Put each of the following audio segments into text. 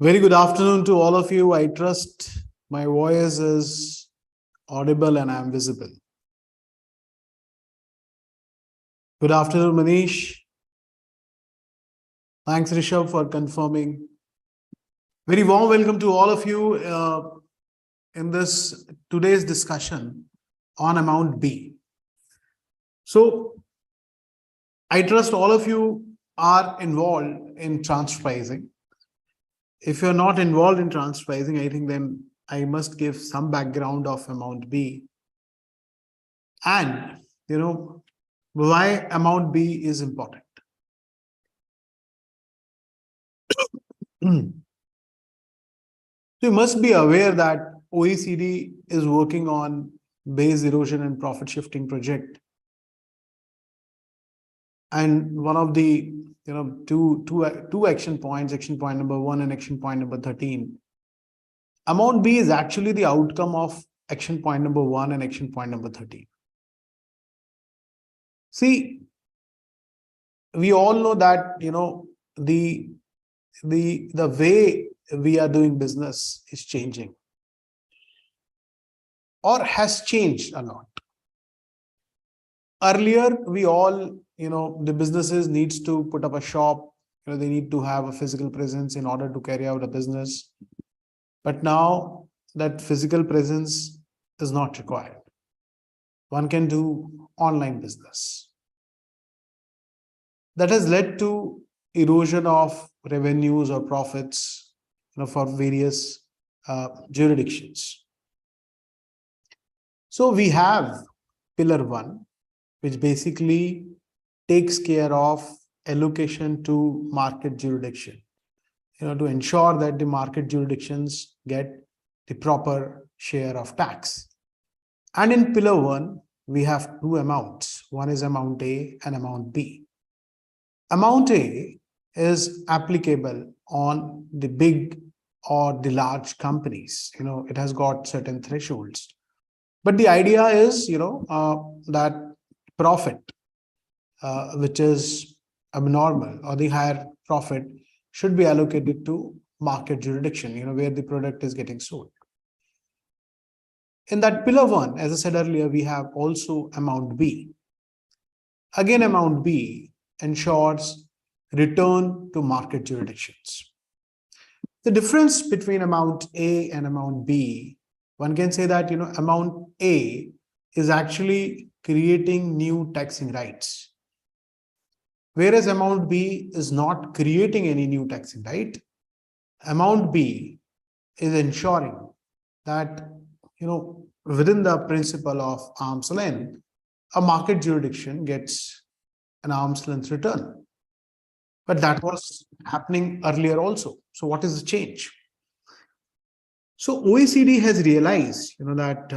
Very good afternoon to all of you. I trust my voice is audible and I'm visible. Good afternoon, Manish. Thanks, Rishabh, for confirming. Very warm welcome to all of you in this today's discussion on Amount B. So, I trust all of you are involved in transfer pricing. If you're not involved in transfer pricing, I think then I must give some background of Amount B. And, why Amount B is important. So you must be aware that OECD is working on base erosion and profit shifting project. And one of the two action points, action point number 1 and action point number 13. Amount B is actually the outcome of action point number 1 and action point number 13. See, we all know that the way we are doing business is changing or has changed a lot. Earlier, we all, the businesses needs to put up a shop, they need to have a physical presence in order to carry out a business. But now that physical presence is not required. One can do online business. That has led to erosion of revenues or profits, for various jurisdictions. So we have pillar 1, which basically takes care of allocation to market jurisdiction, to ensure that the market jurisdictions get the proper share of tax. And in pillar 1, we have two amounts. One is amount A and amount B. Amount A is applicable on the big or the large companies. It has got certain thresholds. But the idea is, that profit, which is abnormal, or the higher profit should be allocated to market jurisdiction, where the product is getting sold. In that pillar 1, as I said earlier, we have also amount B. Again, amount B ensures return to market jurisdictions. The difference between amount A and amount B, one can say that, amount A is actually creating new taxing rights, whereas amount B is not creating any new taxing right. Amount B is ensuring that, within the principle of arm's length, a market jurisdiction gets an arm's length return. But that was happening earlier also. So what is the change? So OECD has realized, that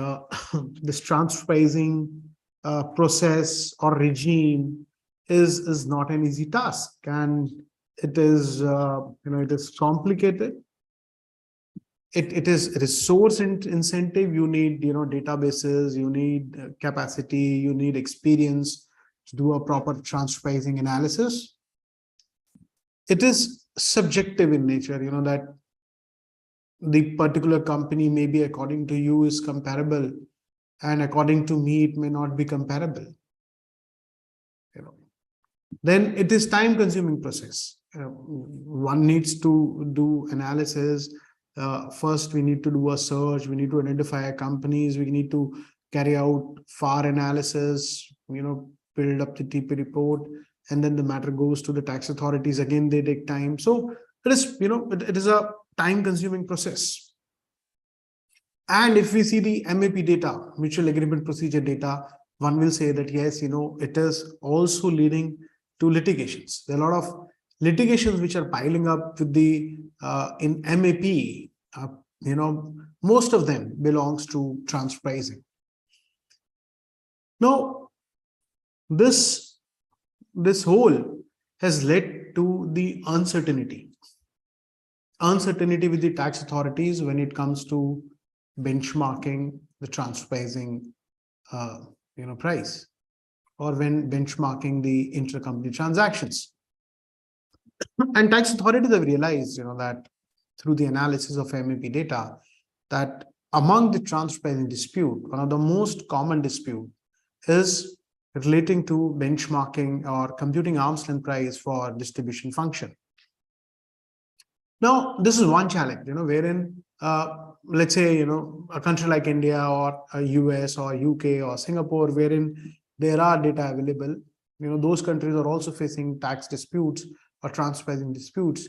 this transfer pricing process or regime is not an easy task, and it is it is complicated. It is resource incentive. You need databases, you need capacity, you need experience to do a proper transfer pricing analysis. It is subjective in nature, that the particular company maybe according to you is comparable, and according to me it may not be comparable. Then it is time consuming process. One needs to do analysis. First, we need to do a search. We need to identify companies. We need to carry out FAR analysis, build up the TP report, and then the matter goes to the tax authorities. Again, they take time. So it is, it is a time consuming process. And if we see the MAP data, mutual agreement procedure data, one will say that yes, it is also leading to litigations. There are a lot of litigations which are piling up with the in MAP. Most of them belongs to transfer pricing. Now, this whole has led to the uncertainty with the tax authorities when it comes to benchmarking the transfer pricing price, or when benchmarking the intercompany transactions. And tax authorities have realized that through the analysis of MAP data that among the transfer pricing dispute, one of the most common dispute is relating to benchmarking or computing arm's length price for distribution function. Now, this is one challenge, wherein, let's say, a country like India or a US or UK or Singapore, wherein there are data available, those countries are also facing tax disputes or transfer pricing disputes.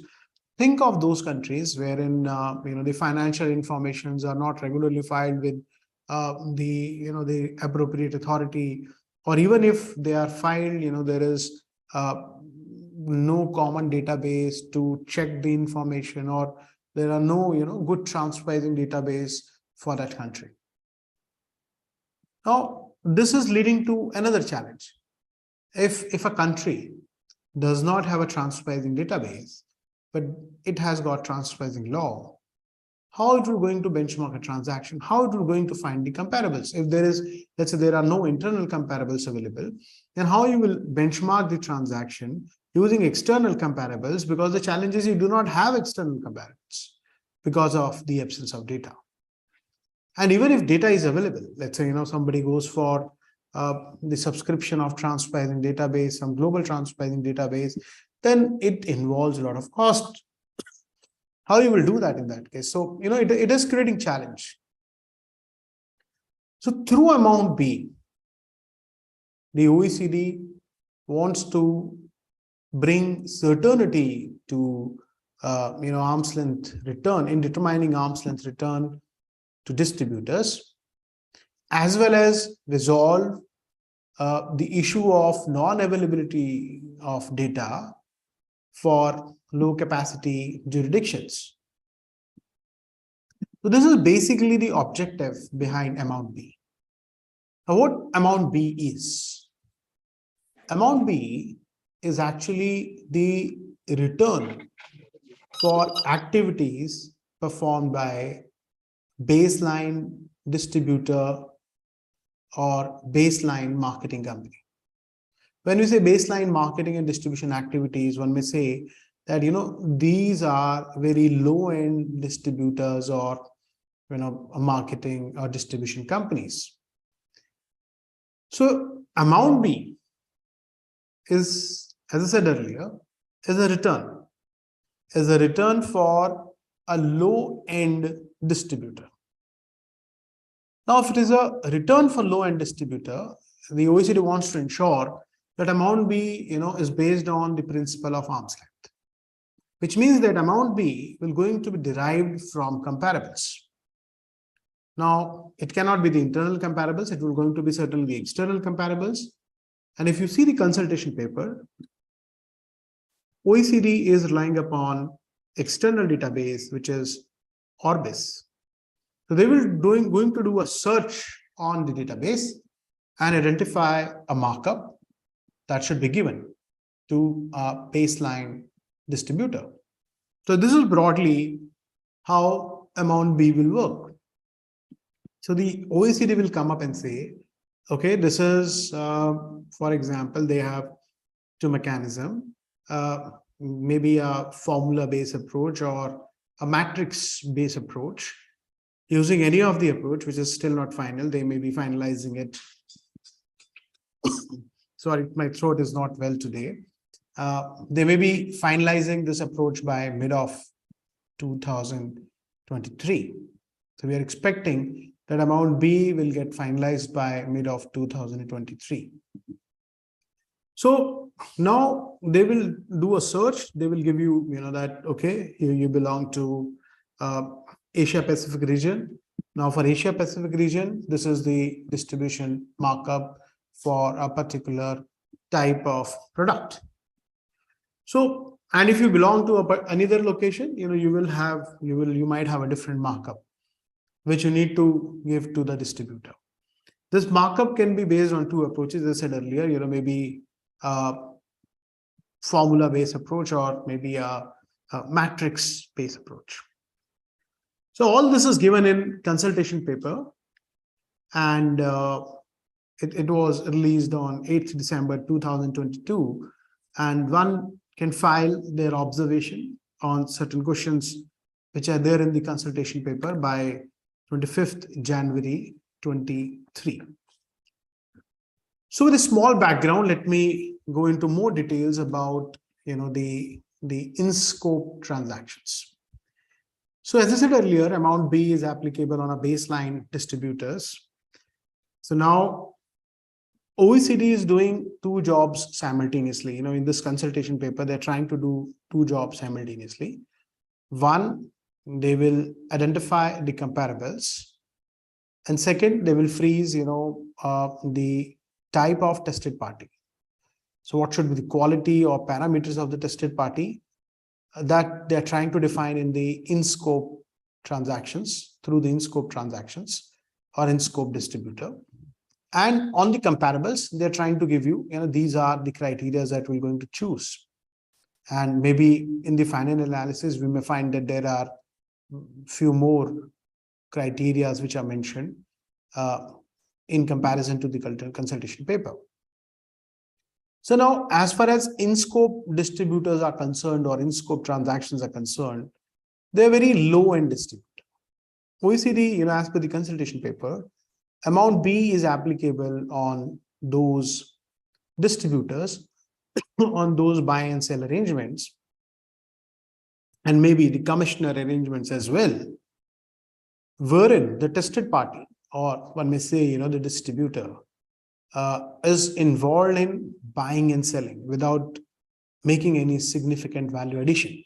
Think of those countries wherein, the financial informations are not regularly filed with the appropriate authority, or even if they are filed, there is no common database to check the information, or there are no good transfer pricing database for that country. Now, this is leading to another challenge. If a country does not have a transfer pricing database, but it has got transfer pricing law, how it will going to benchmark a transaction, how it will going to find the comparables? If there is, let's say there are no internal comparables available, then how you will benchmark the transaction using external comparables, because the challenge is you do not have external comparables because of the absence of data. And even if data is available, let's say, somebody goes for the subscription of transfer pricing database, some global transfer pricing database, then it involves a lot of cost. How you will do that in that case? So, it is creating challenge. So through amount B, the OECD wants to bring certainty to, arm's length return, in determining arm's length return to distributors, as well as resolve the issue of non-availability of data for low capacity jurisdictions. So this is basically the objective behind amount B. Now, what amount B is? Amount B is actually the return for activities performed by baseline distributor or baseline marketing company. When we say baseline marketing and distribution activities, one may say that, these are very low-end distributors or, marketing or distribution companies. So amount B is, as I said earlier, is a return for a low-end distributor. Now, if it is a return for low-end distributor, the OECD wants to ensure that amount B, is based on the principle of arm's length, which means that amount B will going to be derived from comparables. Now, it cannot be the internal comparables, it will going to be certainly the external comparables. And if you see the consultation paper, OECD is relying upon external database, which is Orbis. So they will going to do a search on the database and identify a markup that should be given to a baseline distributor. So this is broadly how amount B will work. So the OECD will come up and say, okay, this is, for example, they have two mechanisms, maybe a formula-based approach or a matrix-based approach. Using any of the approach, which is still not final, they may be finalizing it. Sorry, my throat is not well today. They may be finalizing this approach by mid of 2023. So we are expecting that amount B will get finalized by mid of 2023. So now they will do a search. They will give you, that, okay, you belong to Asia Pacific region. Now for Asia Pacific region, this is the distribution markup for a particular type of product. So, and if you belong to another location, you might have a different markup, which you need to give to the distributor. This markup can be based on two approaches, as I said earlier, maybe a formula-based approach or maybe a matrix-based approach. So all this is given in consultation paper, and it was released on 8th December 2022, and one can file their observation on certain questions which are there in the consultation paper by 25th January 23. So with a small background, let me go into more details about the in-scope transactions. So as I said earlier, amount B is applicable on a baseline distributors. So now OECD is doing two jobs simultaneously. In this consultation paper, they're trying to do two jobs simultaneously. One, they will identify the comparables. And second, they will freeze, the type of tested party. So what should be the quality or parameters of the tested party that they're trying to define in the in-scope transactions, through the in-scope transactions or in-scope distributor. And on the comparables, they're trying to give you, these are the criteria that we're going to choose. And maybe in the final analysis, we may find that there are few more criteria which are mentioned in comparison to the consultation paper. So now, as far as in-scope distributors are concerned or in-scope transactions are concerned, they're very low-end distributor. OECD, as per the consultation paper, amount B is applicable on those distributors, on those buy and sell arrangements, and maybe the commissioner arrangements as well, wherein the tested party, or one may say, the distributor, is involved in buying and selling without making any significant value addition.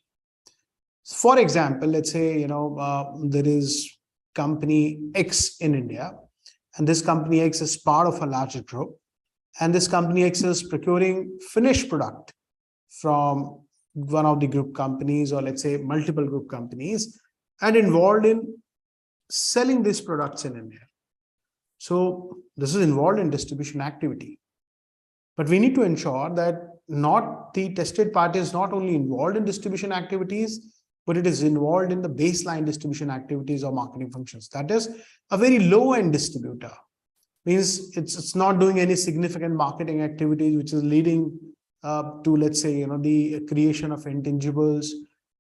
For example, let's say, there is company X in India, and this company X is part of a larger group, and this company X is procuring finished product from one of the group companies, or let's say multiple group companies, and involved in selling these products in India. So this is involved in distribution activity. But we need to ensure that not the tested party is not only involved in distribution activities, but it is involved in the baseline distribution activities or marketing functions. That is a very low-end distributor. Means it's not doing any significant marketing activities, which is leading to, let's say, the creation of intangibles.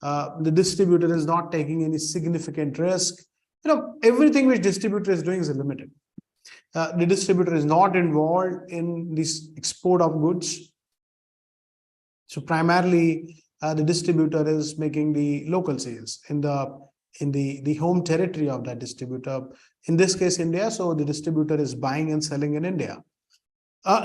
The distributor is not taking any significant risk. Everything which distributor is doing is limited. The distributor is not involved in this export of goods. So primarily, the distributor is making the local sales in the home territory of that distributor. In this case, India. So the distributor is buying and selling in India.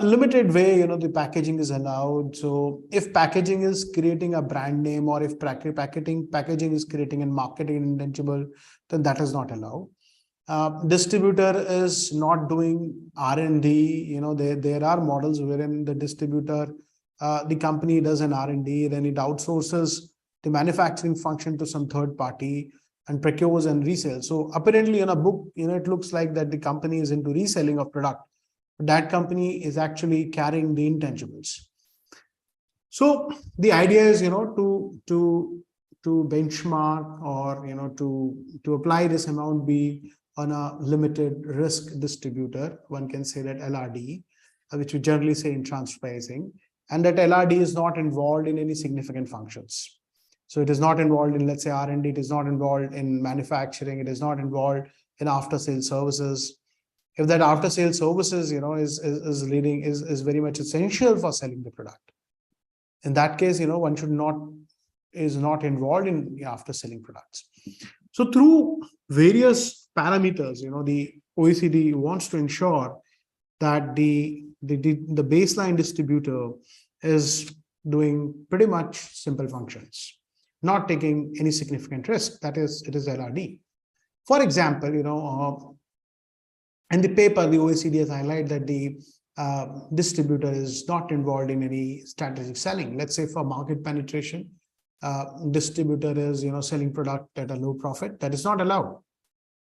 Limited way, the packaging is allowed. So if packaging is creating a brand name, or if packaging is creating and marketing intangible, then that is not allowed. Distributor is not doing R&D. There are models wherein the distributor, the company does an R&D, then it outsources the manufacturing function to some third party and procures and resells. So apparently in a book, it looks like that the company is into reselling of product. That company is actually carrying the intangibles. So the idea is, to benchmark or, to apply this amount B on a limited risk distributor. One can say that LRD, which we generally say in transfer pricing, and that LRD is not involved in any significant functions. So it is not involved in, let's say, R&D, it is not involved in manufacturing, it is not involved in after-sales services. If that after-sales services, is very much essential for selling the product. In that case, one is not involved in after-selling products. So through various parameters, the OECD wants to ensure that the baseline distributor is doing pretty much simple functions, not taking any significant risk. That is, it is LRD. For example, in the paper, the OECD has highlighted that the distributor is not involved in any strategic selling. Let's say for market penetration, distributor is selling product at a low profit. That is not allowed,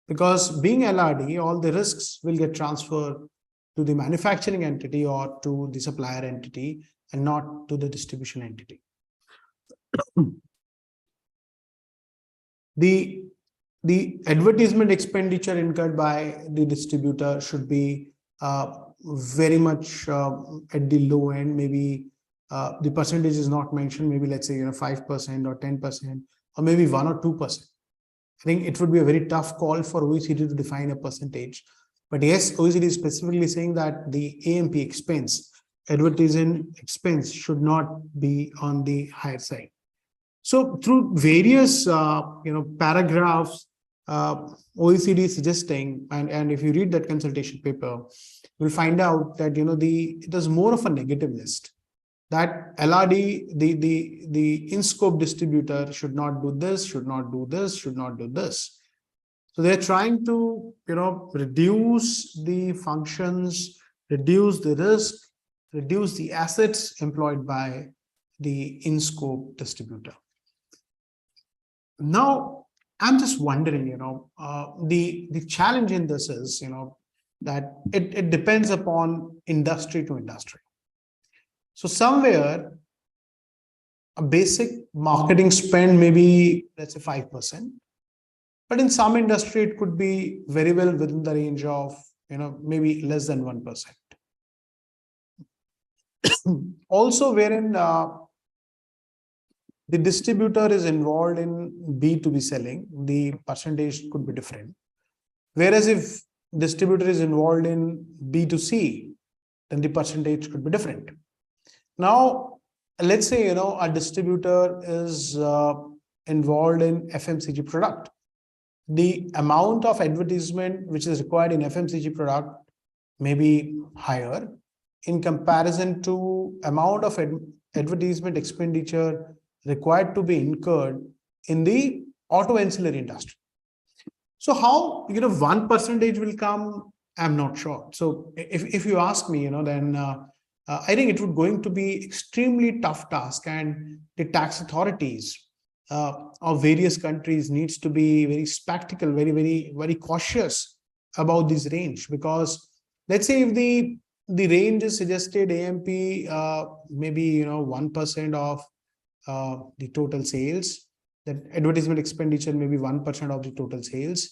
because being LRD, all the risks will get transferred to the manufacturing entity or to the supplier entity, and not to the distribution entity. The advertisement expenditure incurred by the distributor should be very much at the low end. Maybe the percentage is not mentioned. Maybe let's say 5% or 10%, or maybe 1 or 2%. I think it would be a very tough call for OECD to define a percentage. But yes, OECD is specifically saying that the AMP expense, advertising expense, should not be on the higher side. So through various paragraphs, OECD is suggesting, and if you read that consultation paper, you'll find out that it is more of a negative list. That LRD, the in-scope distributor should not do this, should not do this, should not do this. So they're trying to reduce the functions, reduce the risk, reduce the assets employed by the in-scope distributor. Now, I'm just wondering, the challenge in this is, that it depends upon industry to industry. So somewhere, a basic marketing spend may be, let's say, 5%. But in some industry, it could be very well within the range of, maybe less than 1%. Also, wherein the distributor is involved in B2B selling, the percentage could be different. Whereas if distributor is involved in B2C, then the percentage could be different. Now, let's say, a distributor is involved in FMCG product. The amount of advertisement which is required in FMCG product may be higher in comparison to amount of advertisement expenditure required to be incurred in the auto ancillary industry. So how 1% will come, I'm not sure. So if you ask me, then I think it would going to be extremely tough task, and the tax authorities of various countries needs to be very spectacle, very, very, very cautious about this range. Because let's say if the range is suggested AMP maybe 1% of the total sales, that advertisement expenditure maybe 1% of the total sales,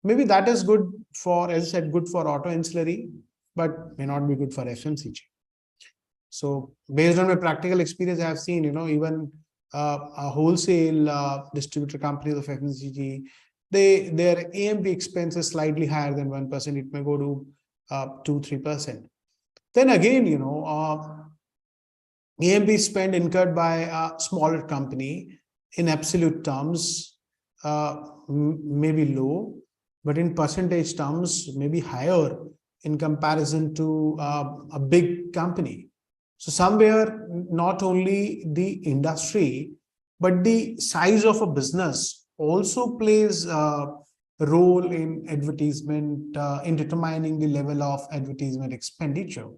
maybe that is good for, as I said, good for auto ancillary, but may not be good for FMCG. So based on my practical experience, I have seen, even a wholesale distributor companies of FMCG, their AMP expense is slightly higher than 1%. It may go to 2-3%. Then again, AMP spend incurred by a smaller company in absolute terms may be low, but in percentage terms may be higher in comparison to a big company. So somewhere, not only the industry, but the size of a business also plays a role in advertisement, in determining the level of advertisement expenditure.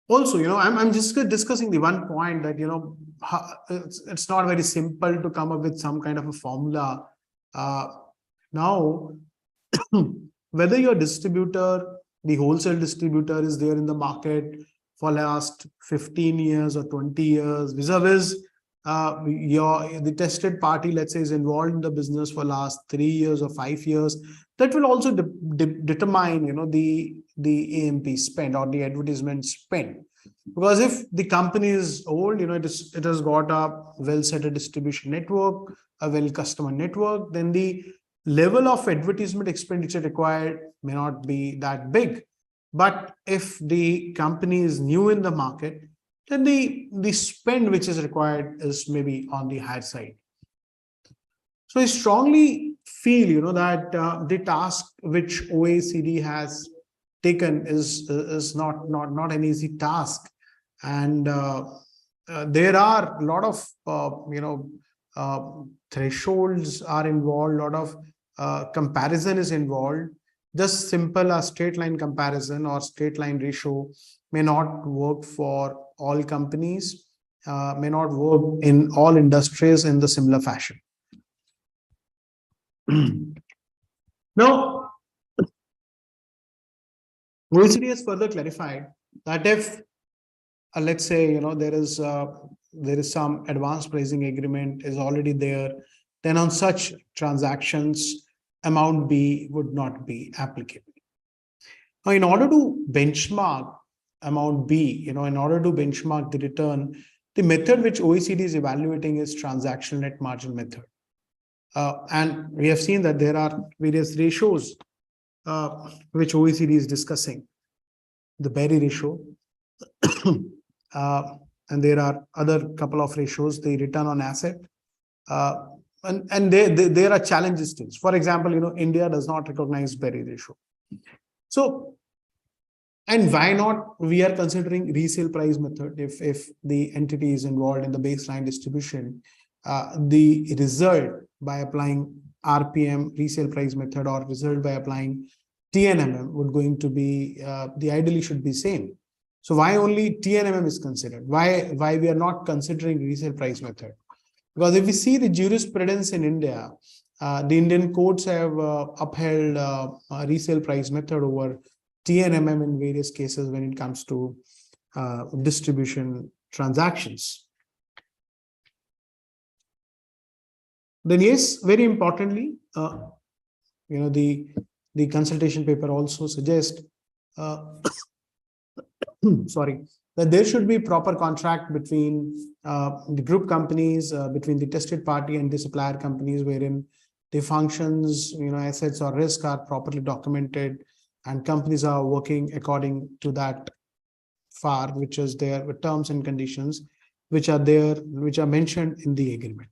Also, I'm just discussing the one point that, it's not very simple to come up with some kind of a formula. Now, whether your distributor, the wholesale distributor, is there in the market for last 15 years or 20 years, vis-a-vis the tested party, let's say, is involved in the business for last 3 years or 5 years, that will also determine, the AMP spend or the advertisement spend. Because if the company is old, it has got a well-set distribution network, a well customer network, then the level of advertisement expenditure required may not be that big. But if the company is new in the market, then the spend which is required is maybe on the higher side. So I strongly feel, that the task which OECD has taken is not an easy task, and there are a lot of thresholds are involved, a lot of comparison is involved. Just simple a straight line comparison or straight line ratio may not work for all companies, may not work in all industries in the similar fashion. Now, OECD has further clarified that if, let's say, there is some advanced pricing agreement is already there, then on such transactions, amount B would not be applicable. Now, in order to benchmark amount B, in order to benchmark the return, the method which OECD is evaluating is transactional net margin method. And we have seen that there are various ratios which OECD is discussing. The Berry ratio, and there are other couple of ratios, the return on asset, and there are challenges still. For example, India does not recognize Berry ratio. So, and why not we are considering resale price method if the entity is involved in the baseline distribution, the result by applying RPM, resale price method, or result by applying TNMM would going to be, the ideally should be same. So why only TNMM is considered? Why we are not considering resale price method? Because if we see the jurisprudence in India, the Indian courts have upheld resale price method over TNMM in various cases when it comes to distribution transactions. Then yes, very importantly, the consultation paper also suggests sorry, that there should be proper contract between the group companies, between the tested party and the supplier companies, wherein the functions, assets or risk are properly documented, and companies are working according to that FAR, which is their terms and conditions, which are mentioned in the agreement.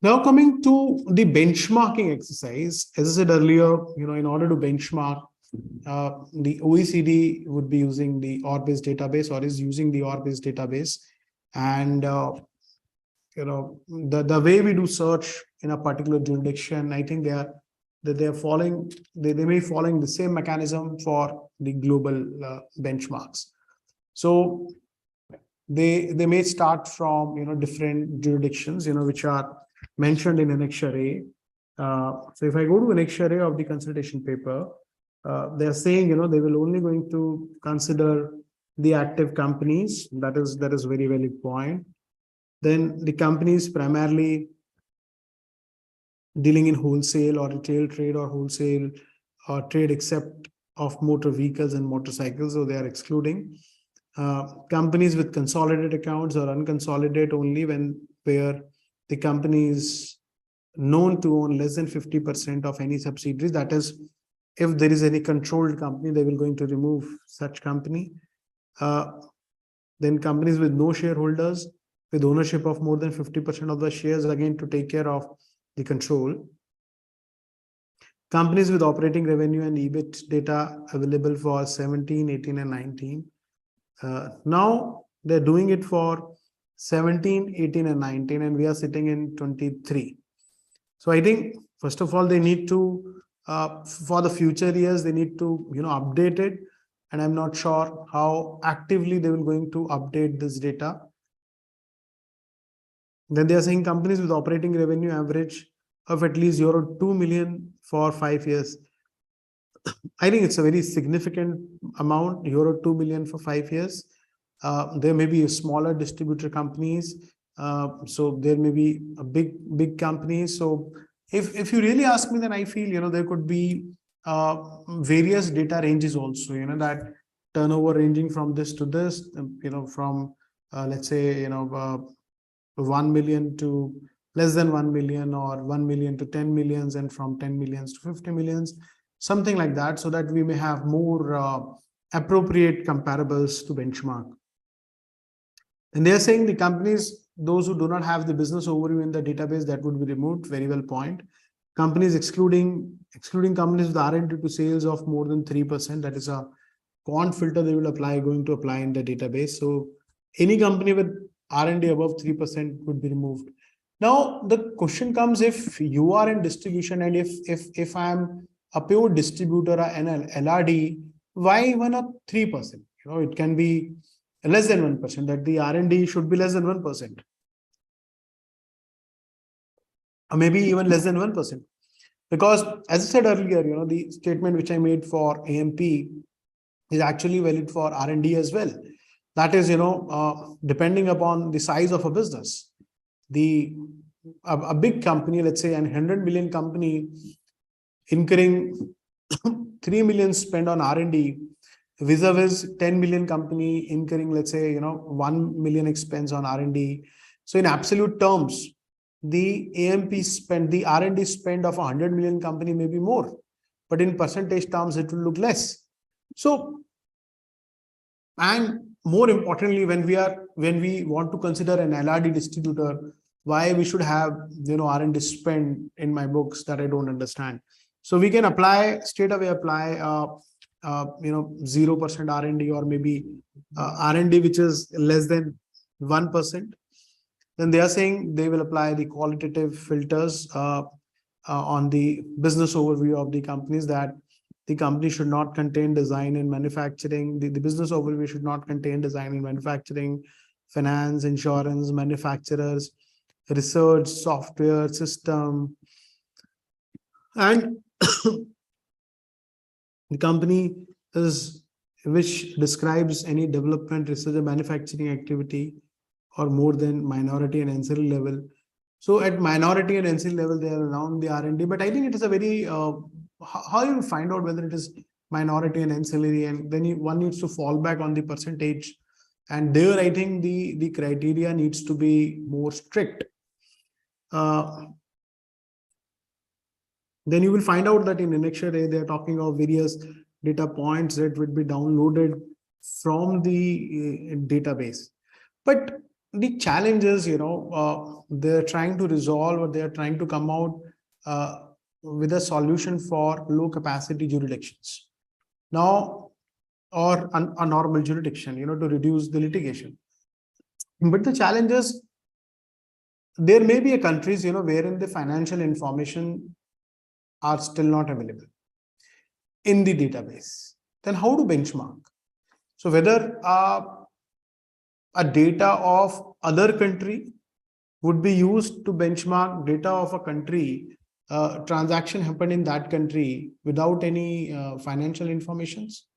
Now coming to the benchmarking exercise, as I said earlier, in order to benchmark, the OECD would be using the OR-based database, or is using the OR-based database, and the way we do search in a particular jurisdiction, I think they may be following the same mechanism for the global benchmarks. So they may start from different jurisdictions which are mentioned in Annexure A. So if I go to Annexure A of the consultation paper, they are saying they will only going to consider the active companies. That is very valid point. Then the companies primarily dealing in wholesale or retail trade, or wholesale or trade except of motor vehicles and motorcycles, so they are excluding. Companies with consolidated accounts or unconsolidated only where the company is known to own less than 50% of any subsidiaries. That is, if there is any controlled company, they will going to remove such company. Then companies with no shareholders, with ownership of more than 50% of the shares, again to take care of the control. Companies with operating revenue and EBIT data available for 17, 18, and 19. Now they're doing it for 17, 18, and 19, and we are sitting in 23. So I think, first of all, they need to, for the future years, they need to, update it. And I'm not sure how actively they will going to update this data. Then they are saying companies with operating revenue average of at least euro 2 million for 5 years. I think it's a very significant amount, euro 2 million for 5 years. There may be smaller distributor companies. So there may be a big companies. So if you really ask me, then I feel, there could be various data ranges also, that turnover ranging from this to this, from let's say, 1 million to less than 1 million, or 1 million to 10 millions, and from 10 millions to 50 millions, something like that, so that we may have more appropriate comparables to benchmark. And they are saying the companies, those who do not have the business overview in the database, that would be removed. Very well point. Companies excluding companies with R&D to sales of more than 3%. That is a quant filter they will going to apply in the database. So any company with R&D above 3% would be removed. Now the question comes, if you are in distribution, and if I am a pure distributor and an LRD, why even a 3%? It can be less than 1%, that the R&D should be less than 1%. Or maybe even less than 1%. Because as I said earlier, the statement which I made for AMP is actually valid for R&D as well. That is, depending upon the size of a business. A big company, let's say, an 100 million company incurring 3 million spend on R&D, vis-a-vis 10 million company incurring, let's say, 1 million expense on R&D. So in absolute terms, the AMP spend, the R&D spend of a 100 million company may be more, but in percentage terms, it will look less. So, and more importantly, when we want to consider an LRD distributor, why we should have R&D spend in my books, that I don't understand. So we can straight away apply 0% R&D, or maybe R&D which is less than 1%. Then they are saying they will apply the qualitative filters on the business overview of the companies, that the company should not contain design and manufacturing. The business overview should not contain design and manufacturing, finance, insurance, manufacturers, research, software, system. And the company is which describes any development, research, or manufacturing activity or more than minority and ancillary level. So at minority and ancillary level, they are around the R&D, but I think it is a very how you find out whether it is minority and ancillary, and then one needs to fall back on the percentage. And there, I think the criteria needs to be more strict. Then you will find out that in Annexure A, they are talking of various data points that would be downloaded from the database. But the challenge is, they're trying to resolve, or they're trying to come out with a solution for low capacity jurisdictions. Now, or a normal jurisdiction, to reduce the litigation. But the challenge is, there may be a countries, wherein the financial information are still not available in the database. Then how to benchmark? So whether a data of other country would be used to benchmark data of a country, transaction happened in that country without any financial informations.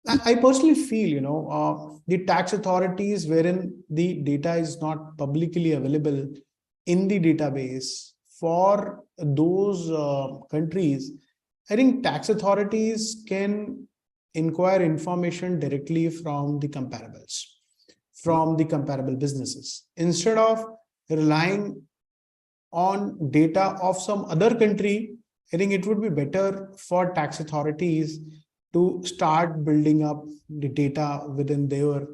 I personally feel, the tax authorities wherein the data is not publicly available in the database for those countries, I think tax authorities can inquire information directly from the comparables, from the comparable businesses, instead of relying on data of some other country. I think it would be better for tax authorities to start building up the data within their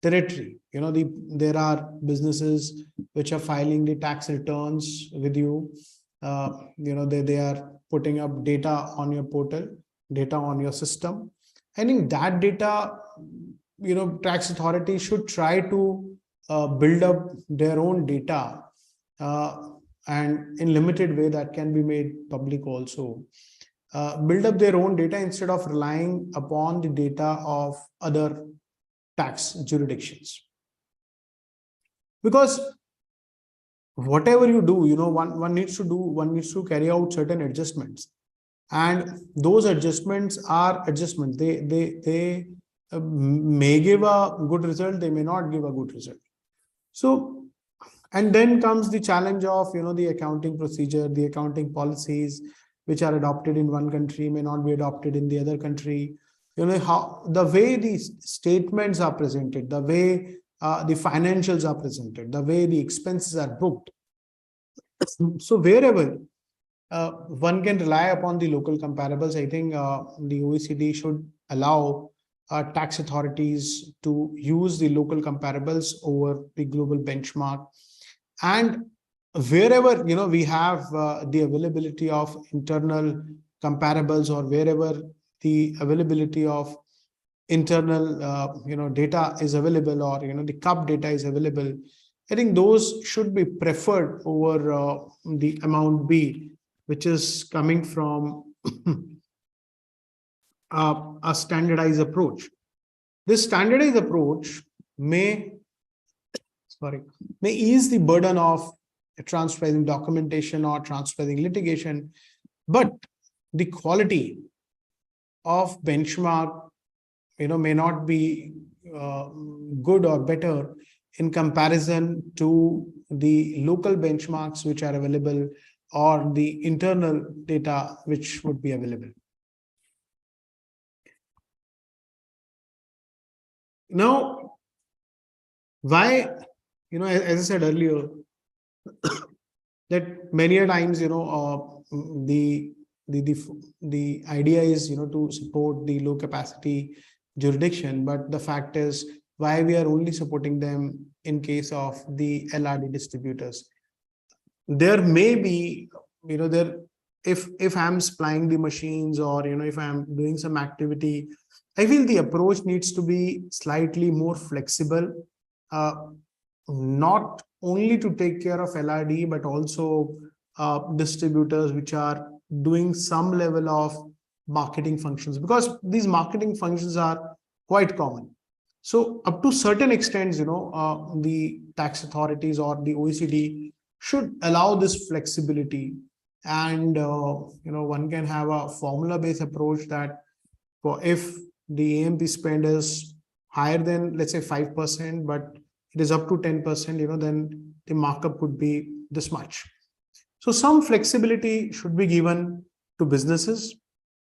territory. There are businesses which are filing the tax returns with you. They are putting up data on your portal, data on your system. I think that data, tax authorities should try to build up their own data, and in limited way that can be made public also. Build up their own data instead of relying upon the data of other tax jurisdictions. Because whatever you do, one needs to carry out certain adjustments. And those adjustments are adjustments. They may give a good result, they may not give a good result. So, and then comes the challenge of, the accounting procedure, the accounting policies, which are adopted in one country may not be adopted in the other country. How the way these statements are presented, the way the financials are presented, the way the expenses are booked. So wherever one can rely upon the local comparables, I think the OECD should allow tax authorities to use the local comparables over the global benchmark. And wherever we have the availability of internal comparables, or wherever the availability of internal data is available, or the CUP data is available, I think those should be preferred over the amount B, which is coming from a standardized approach. This standardized approach may ease the burden of transferring documentation or transferring litigation, but the quality of benchmark, may not be good or better in comparison to the local benchmarks which are available, or the internal data which would be available. Now, why, as I said earlier, that many a times, the the idea is, to support the low capacity jurisdiction, but the fact is why we are only supporting them in case of the LRD distributors. There may be, there, if I'm supplying the machines, or if I'm doing some activity, I feel the approach needs to be slightly more flexible, uh, not only to take care of LRD, but also distributors which are doing some level of marketing functions, because these marketing functions are quite common. So up to certain extents, the tax authorities or the OECD should allow this flexibility, and one can have a formula based approach that, for if the AMP spend is higher than, let's say, 5%, but it is up to 10%, then the markup could be this much. So some flexibility should be given to businesses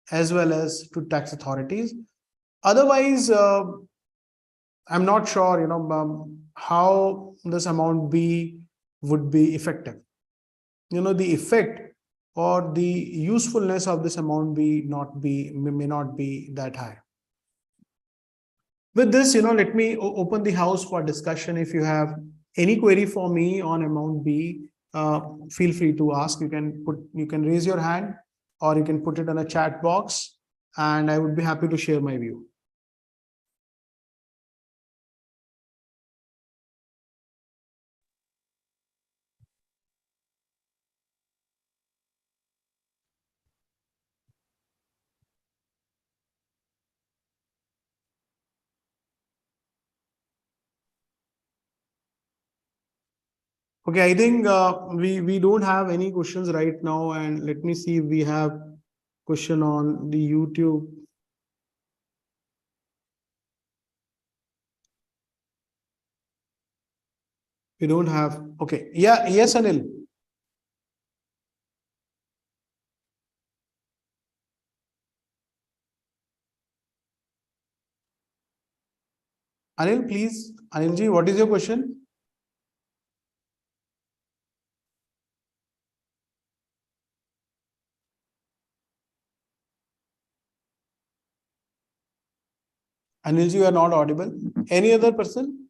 as well as to tax authorities. Otherwise, I'm not sure, how this amount B would be effective. The effect or the usefulness of this amount may not be that high. With this, let me open the house for discussion. If you have any query for me on amount B, feel free to ask. You can raise your hand, or you can put it in a chat box, and I would be happy to share my view. Okay, I think we don't have any questions right now, and let me see if we have question on the YouTube. We don't have. Okay, yeah, yes, Anil. Anil, please. Anilji, what is your question? Anilji, you are not audible. Any other person?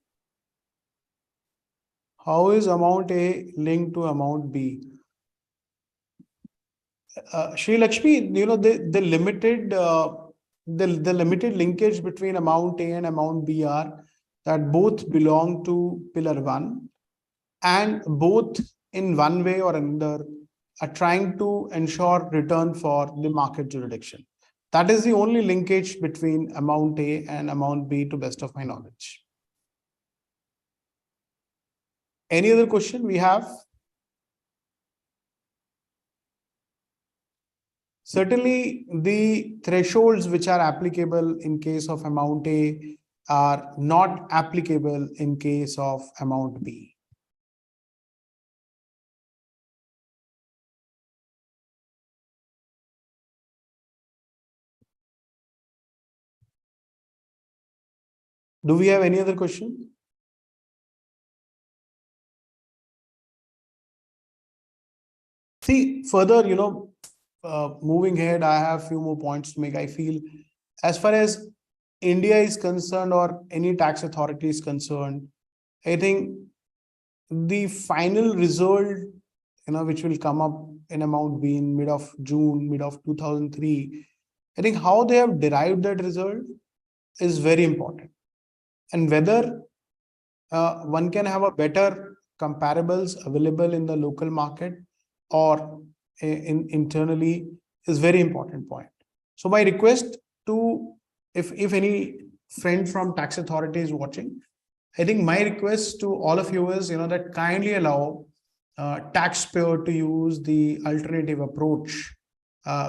How is amount A linked to amount B? Sri Lakshmi, the limited the limited linkage between amount A and amount B are that both belong to pillar 1, and both in one way or another are trying to ensure return for the market jurisdiction. That is the only linkage between amount A and amount B, to best of my knowledge. Any other question we have? Certainly, the thresholds which are applicable in case of amount A are not applicable in case of amount B. Do we have any other question? See, further, moving ahead, I have a few more points to make. I feel, as far as India is concerned, or any tax authority is concerned, I think the final result, which will come up in amount B in mid of June, mid of 2003, I think how they have derived that result is very important. And whether one can have a better comparables available in the local market or internally is very important point. So my request to, if any friend from tax authority is watching, I think my request to all of you is, that kindly allow taxpayer to use the alternative approach,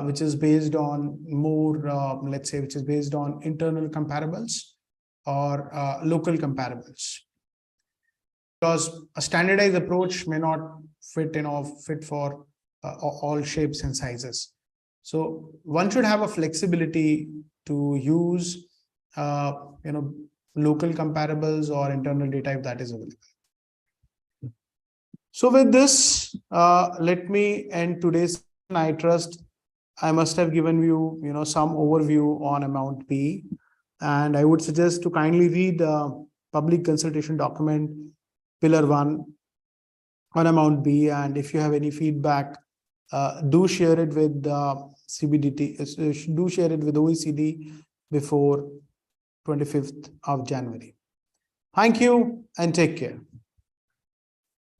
which is based on more, let's say, which is based on internal comparables or local comparables. Because a standardized approach may not fit for all shapes and sizes. So one should have a flexibility to use, local comparables or internal data if that is available. So with this, let me end today's. I trust I must have given you, some overview on amount B, and I would suggest to kindly read the public consultation document, Pillar 1 on amount B. And if you have any feedback, do share it with CBDT, do share it with OECD before 25th of January. Thank you and take care.